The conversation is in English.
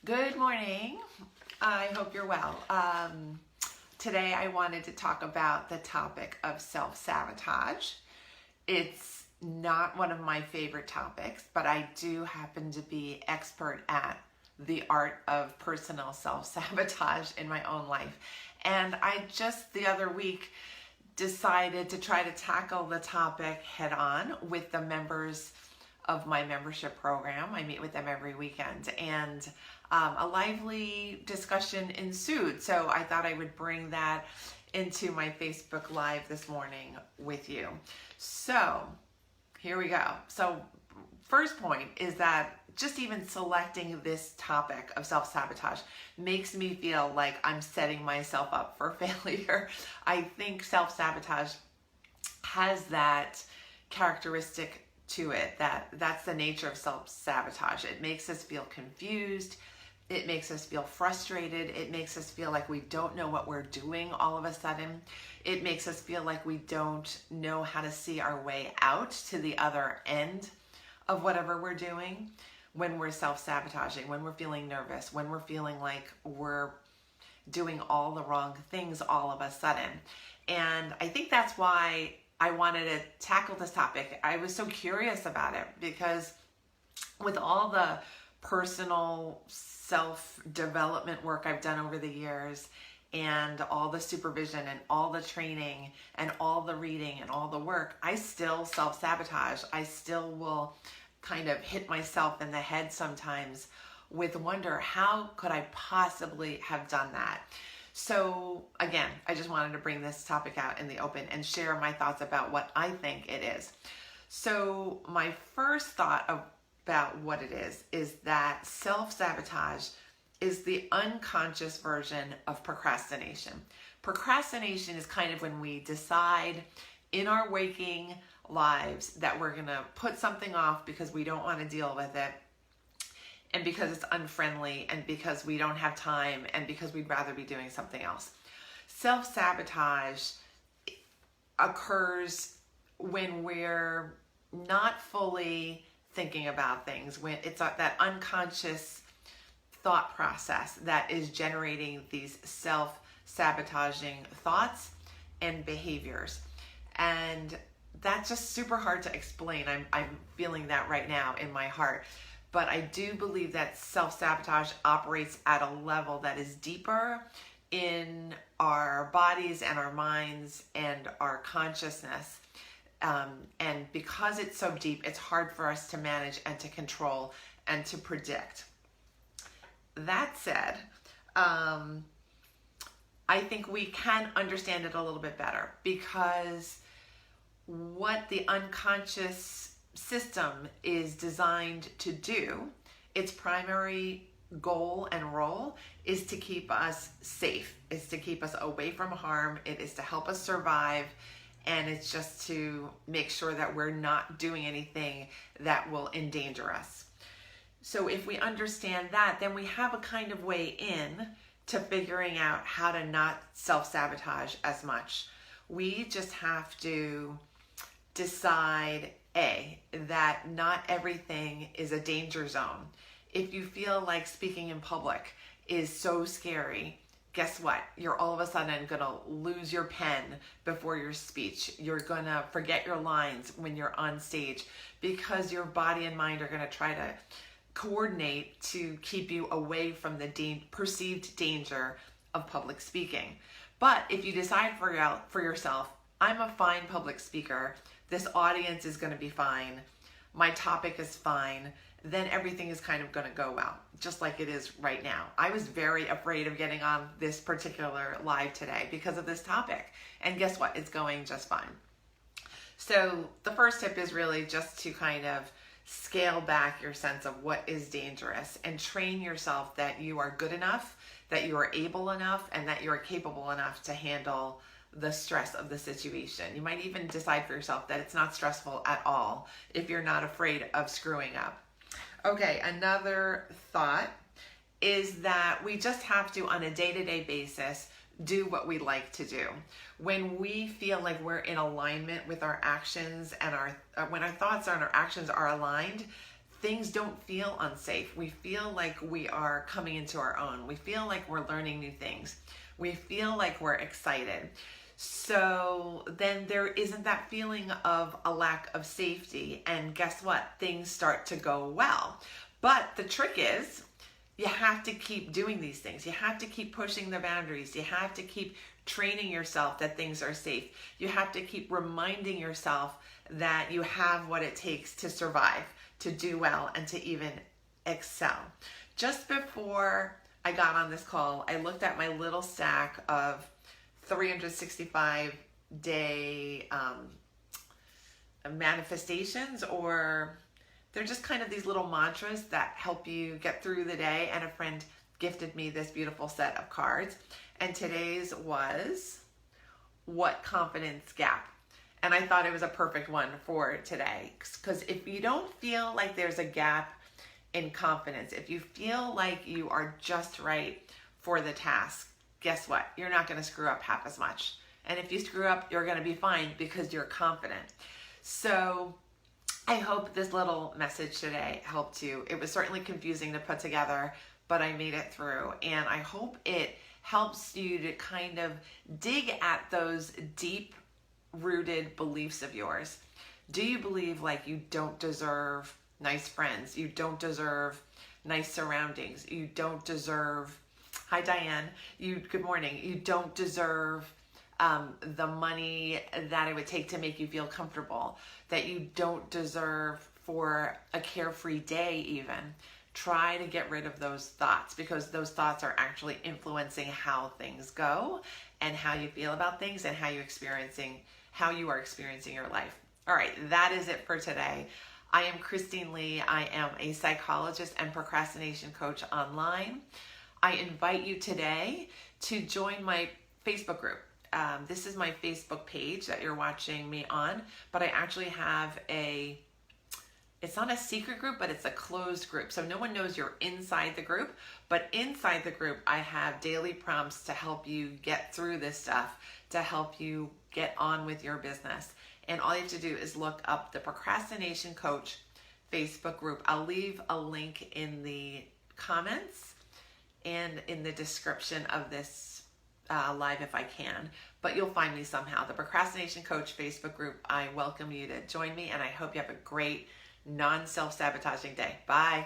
Good morning. I hope you're well. Today I wanted to talk about the topic of self-sabotage. It's not one of my favorite topics, but I do happen to be expert at the art of personal self-sabotage in my own life. And I just the other week decided to try to tackle the topic head on with the members of my membership program. I meet with them every weekend, and a lively discussion ensued. So I thought I would bring that into my Facebook Live this morning with you. So here we go. So first point is that just even selecting this topic of self-sabotage makes me feel like I'm setting myself up for failure. I think self-sabotage has that characteristic to it, that's the nature of self-sabotage. It makes us feel confused. It makes us feel frustrated. It makes us feel like we don't know what we're doing all of a sudden. It makes us feel like we don't know how to see our way out to the other end of whatever we're doing when we're self-sabotaging, when we're feeling nervous, when we're feeling like we're doing all the wrong things all of a sudden. And I think that's why I wanted to tackle this topic. I was so curious about it because with all the personal self-development work I've done over the years and all the supervision and all the training and all the reading and all the work, I still self-sabotage. I still will kind of hit myself in the head sometimes with wonder, how could I possibly have done that? So again, I just wanted to bring this topic out in the open and share my thoughts about what I think it is. So my first thought about what it is that self-sabotage is the unconscious version of procrastination. Procrastination is kind of when we decide in our waking lives that we're going to put something off because we don't want to deal with it, and because it's unfriendly, and because we don't have time, and because we'd rather be doing something else. Self-sabotage occurs when we're not fully thinking about things, when it's that unconscious thought process that is generating these self-sabotaging thoughts and behaviors. And that's just super hard to explain. I'm feeling that right now in my heart. But I do believe that self-sabotage operates at a level that is deeper in our bodies and our minds and our consciousness. And because it's so deep, it's hard for us to manage and to control and to predict. That said, I think we can understand it a little bit better, because what the unconscious system is designed to do, its primary goal and role is to keep us safe, is to keep us away from harm, it is to help us survive, and it's just to make sure that we're not doing anything that will endanger us. So if we understand that, then we have a kind of way in to figuring out how to not self-sabotage as much. We just have to decide that not everything is a danger zone. If you feel like speaking in public is so scary, guess what? You're all of a sudden going to lose your pen before your speech. You're going to forget your lines when you're on stage, because your body and mind are going to try to coordinate to keep you away from the perceived danger of public speaking. But if you decide for yourself, I'm a fine public speaker, this audience is going to be fine, my topic is fine, then everything is kind of going to go well, just like it is right now. I was very afraid of getting on this particular live today because of this topic. And guess what? It's going just fine. So the first tip is really just to kind of scale back your sense of what is dangerous and train yourself that you are good enough, that you are able enough, and that you are capable enough to handle the stress of the situation. You might even decide for yourself that it's not stressful at all if you're not afraid of screwing up. Okay, another thought is that we just have to, on a day-to-day basis, do what we like to do. When we feel like we're in alignment with our actions and when our thoughts and our actions are aligned, things don't feel unsafe. We feel like we are coming into our own. We feel like we're learning new things. We feel like we're excited. So then there isn't that feeling of a lack of safety. And guess what? Things start to go well. But the trick is, you have to keep doing these things. You have to keep pushing the boundaries. You have to keep training yourself that things are safe. You have to keep reminding yourself that you have what it takes to survive, to do well, and to even excel. Just before I got on this call, I looked at my little stack of 365-day manifestations, or they're just kind of these little mantras that help you get through the day. And a friend gifted me this beautiful set of cards. And today's was, what confidence gap? And I thought it was a perfect one for today. Because if you don't feel like there's a gap in confidence, if you feel like you are just right for the task, guess what? You're not going to screw up half as much. And if you screw up, you're going to be fine because you're confident. So I hope this little message today helped you. It was certainly confusing to put together, but I made it through. And I hope it helps you to kind of dig at those deep-rooted beliefs of yours. Do you believe like you don't deserve nice friends? You don't deserve nice surroundings? You don't deserve, hi Diane, good morning. You don't deserve the money that it would take to make you feel comfortable, that you don't deserve for a carefree day even. Try to get rid of those thoughts, because those thoughts are actually influencing how things go and how you feel about things and how you are experiencing your life. All right, that is it for today. I am Christine Lee. I am a psychologist and procrastination coach online. I invite you today to join my Facebook group. This is my Facebook page that you're watching me on, but I actually have it's not a secret group, but it's a closed group. So no one knows you're inside the group, but inside the group, I have daily prompts to help you get through this stuff, to help you get on with your business. And all you have to do is look up the Procrastination Coach Facebook group. I'll leave a link in the comments and in the description of this live if I can, but you'll find me somehow. The Procrastination Coach Facebook group. I welcome you to join me, and I hope you have a great non-self-sabotaging day. Bye.